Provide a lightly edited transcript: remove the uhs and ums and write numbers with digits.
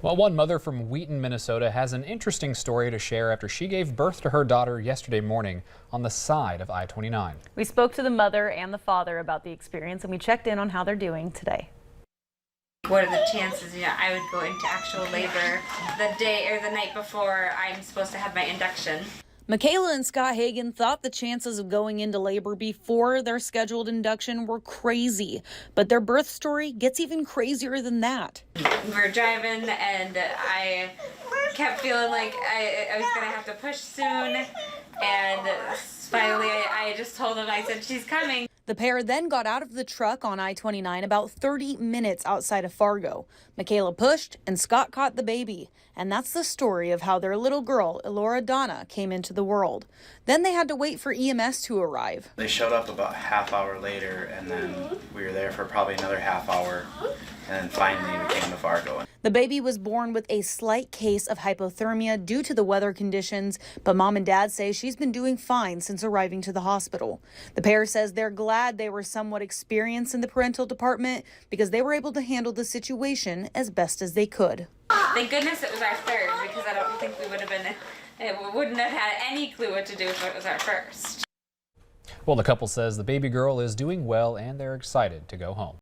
Well, one mother from Wheaton, Minnesota has an interesting story to share after she gave birth to her daughter yesterday morning on the side of I-29. We spoke to the mother and the father about the experience, and we checked in on how they're doing today. What are the chances, I would go into actual labor the day or the night before I'm supposed to have my induction? Michaela and Scott Hagan thought the chances of going into labor before their scheduled induction were crazy, but their birth story gets even crazier than that. We're driving and I kept feeling like I was going to have to push soon, and finally I just told them, I said, she's coming. The pair then got out of the truck on I-29 about 30 minutes outside of Fargo. Michaela pushed and Scott caught the baby. And that's the story of how their little girl, Elora Donna, came into the world. Then they had to wait for EMS to arrive. They showed up about a half hour later, and then we were there for probably another half hour, and then finally we came to Fargo. The baby was born with a slight case of hypothermia due to the weather conditions, but mom and dad say she's been doing fine since arriving to the hospital. The pair says they're glad they were somewhat experienced in the parental department because they were able to handle the situation as best as they could. Thank goodness it was our third, because I don't think we wouldn't have had any clue what to do if it was our first. Well, the couple says the baby girl is doing well and they're excited to go home.